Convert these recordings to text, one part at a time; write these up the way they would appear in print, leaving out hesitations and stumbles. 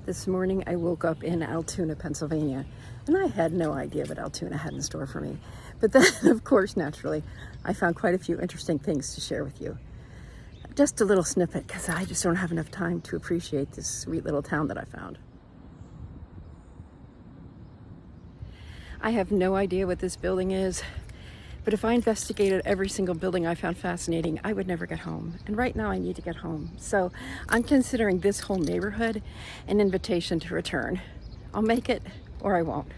This morning I woke up in Altoona, Pennsylvania, and I had no idea what Altoona had in store for me. But then, of course, naturally, I found quite a few interesting things to share with you. Just a little snippet, because I just don't have enough time to appreciate this sweet little town that I found. I have no idea what this building is, but if I investigated every single building I found fascinating, I would never get home. And right now I need to get home. So I'm considering this whole neighborhood an invitation to return. I'll make it or I won't.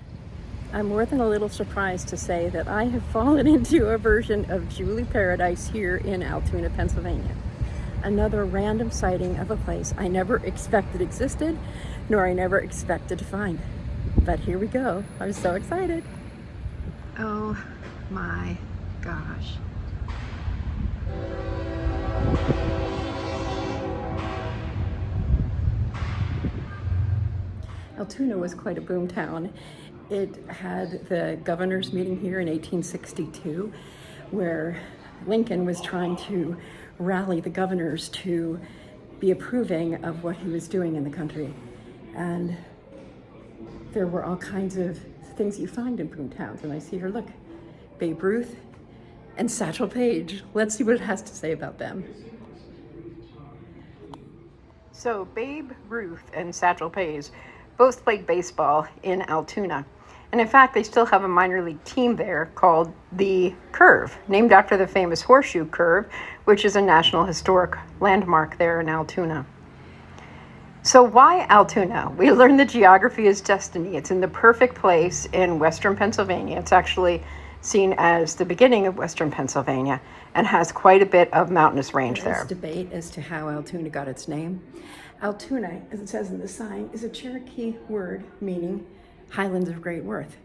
I'm more than a little surprised to say that I have fallen into a version of Julie Paradise here in Altoona, Pennsylvania. Another random sighting of a place I never expected existed, nor I never expected to find. But here we go. I'm so excited. Oh my gosh. Altoona was quite a boom town. It had the governor's meeting here in 1862, where Lincoln was trying to rally the governors to be approving of what he was doing in the country. And there were all kinds of things you find in boom towns. And I see here, look, Babe Ruth and Satchel Paige. Let's see what it has to say about them. So Babe Ruth and Satchel Paige both played baseball in Altoona. And in fact, they still have a minor league team there called the Curve, named after the famous Horseshoe Curve, which is a National Historic Landmark there in Altoona. So why Altoona? We learned that geography is destiny. It's in the perfect place in western Pennsylvania. It's actually seen as the beginning of western Pennsylvania and has quite a bit of mountainous range there. There's debate as to how Altoona got its name. Altoona, as it says in the sign, is a Cherokee word meaning highlands of great worth.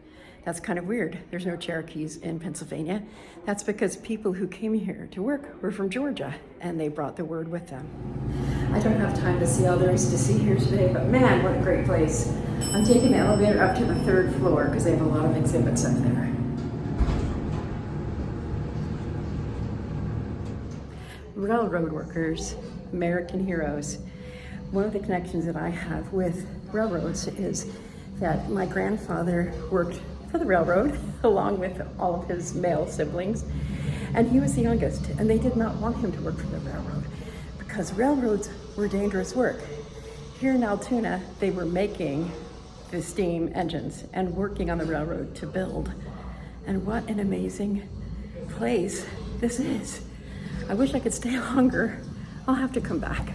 That's kind of weird. There's no Cherokees in Pennsylvania. That's because people who came here to work were from Georgia and they brought the word with them. I don't have time to see all there is to see here today, but man, what a great place. I'm taking the elevator up to the 3rd floor because they have a lot of exhibits up there. Railroad workers, American heroes. One of the connections that I have with railroads is that my grandfather worked for the railroad along with all of his male siblings, and he was the youngest, and they did not want him to work for the railroad because railroads were dangerous work. Here in Altoona, they were making the steam engines and working on the railroad to build. And what an amazing place this is. I wish I could stay longer. I'll have to come back.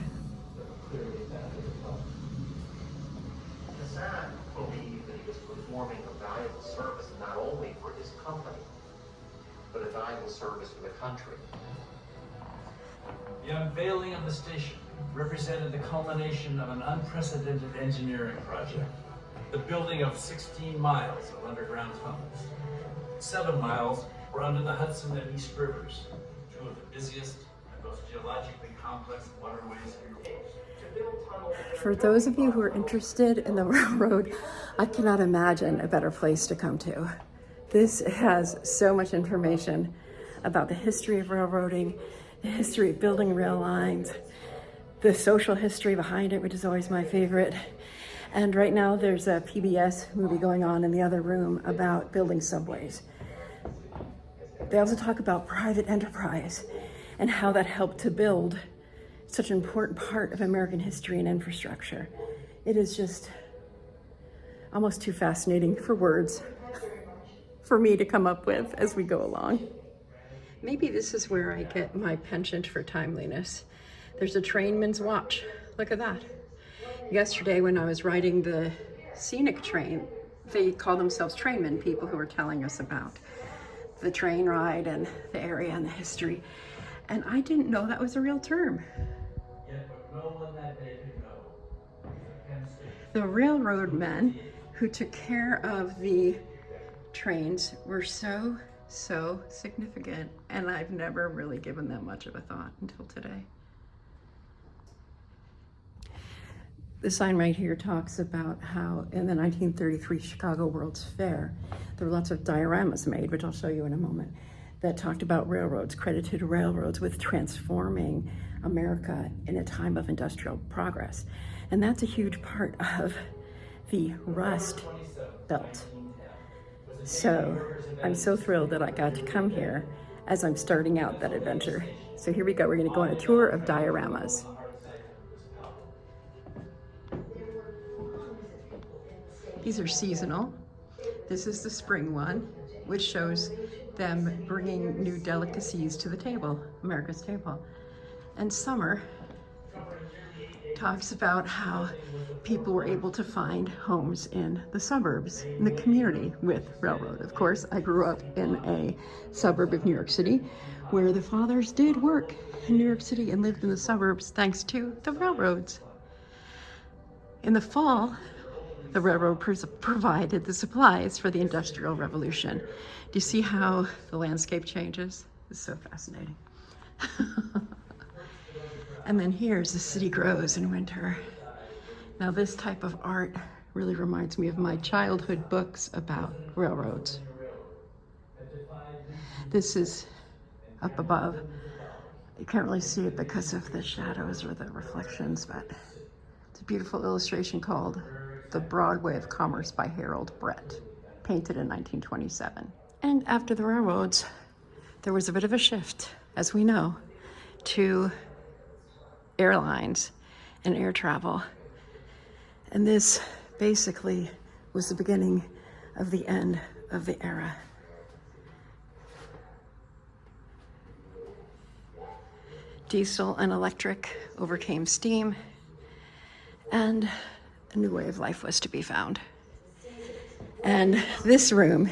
Believed that he was performing a valuable service not only for his company, but a valuable service for the country. The unveiling of the station represented the culmination of an unprecedented engineering project. The building of 16 miles of underground tunnels. 7 miles were under the Hudson and East Rivers, two of the busiest and most geologically complex waterways in the world. For those of you who are interested in the railroad, I cannot imagine a better place to come to. This has so much information about the history of railroading, the history of building rail lines, the social history behind it, which is always my favorite. And right now there's a PBS movie going on in the other room about building subways. They also talk about private enterprise and how that helped to build such an important part of American history and infrastructure. It is just almost too fascinating for words for me to come up with as we go along. Maybe this is where I get my penchant for timeliness. There's a trainman's watch. Look at that. Yesterday when I was riding the scenic train, they call themselves trainmen, people who are telling us about the train ride and the area and the history. And I didn't know that was a real term. The railroad men who took care of the trains were so significant, and I've never really given them much of a thought until today. The sign right here talks about how in the 1933 Chicago World's Fair, there were lots of dioramas made, which I'll show you in a moment, that talked about railroads, credited railroads with transforming America in a time of industrial progress. And that's a huge part of the Rust Belt. So I'm so thrilled that I got to come here as I'm starting out that adventure. So here we go. We're going to go on a tour of dioramas. These are seasonal. This is the spring one, which shows them bringing new delicacies to the table, America's table. And summer talks about how people were able to find homes in the suburbs, in the community with railroad. Of course, I grew up in a suburb of New York City where the fathers did work in New York City and lived in the suburbs thanks to the railroads. In the fall, the railroad provided the supplies for the Industrial Revolution. Do you see how the landscape changes? It's so fascinating. And then here's the city grows in winter. Now this type of art really reminds me of my childhood books about railroads. This is up above. You can't really see it because of the shadows or the reflections, but it's a beautiful illustration called The Broadway of Commerce by Harold Brett, painted in 1927. And after the railroads, there was a bit of a shift, as we know, to airlines and air travel. And this basically was the beginning of the end of the era. Diesel and electric overcame steam, and a new way of life was to be found. And this room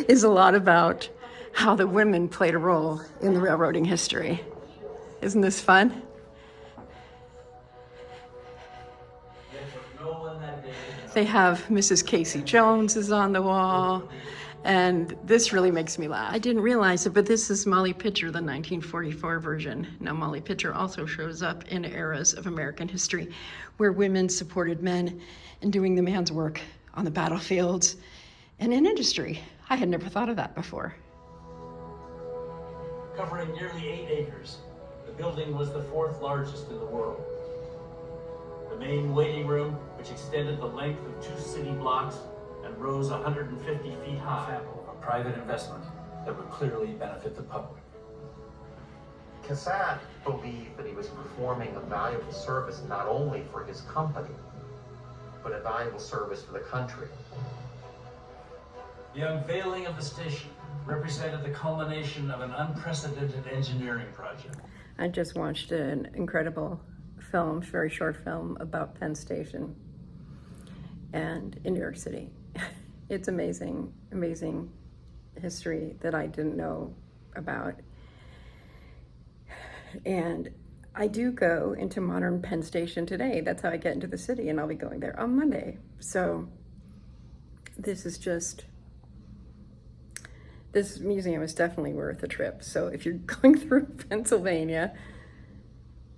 is a lot about how the women played a role in the railroading history. Isn't this fun? They have Mrs. Casey Jones is on the wall, and this really makes me laugh. I didn't realize it, but this is Molly Pitcher, the 1944 version. Now, Molly Pitcher also shows up in eras of American history where women supported men in doing the man's work on the battlefields and in industry. I had never thought of that before. Covering nearly 8 acres, the building was the 4th largest in the world. The main waiting room, which extended the length of 2 city blocks and rose 150 feet high, a private investment that would clearly benefit the public. Cassatt believed that he was performing a valuable service not only for his company, but a valuable service for the country. The unveiling of the station represented the culmination of an unprecedented engineering project. I just watched an incredible film, very short film about Penn Station and in New York City. It's amazing, amazing history that I didn't know about. And I do go into modern Penn Station today. That's how I get into the city, and I'll be going there on Monday. So this museum is definitely worth a trip. So if you're going through Pennsylvania,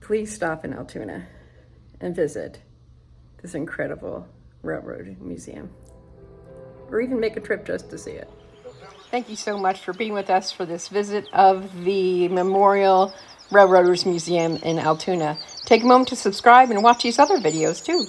please stop in Altoona and visit this incredible railroad museum, or even make a trip just to see it. Thank you so much for being with us for this visit of the Memorial Railroaders Museum in Altoona. Take a moment to subscribe and watch these other videos too.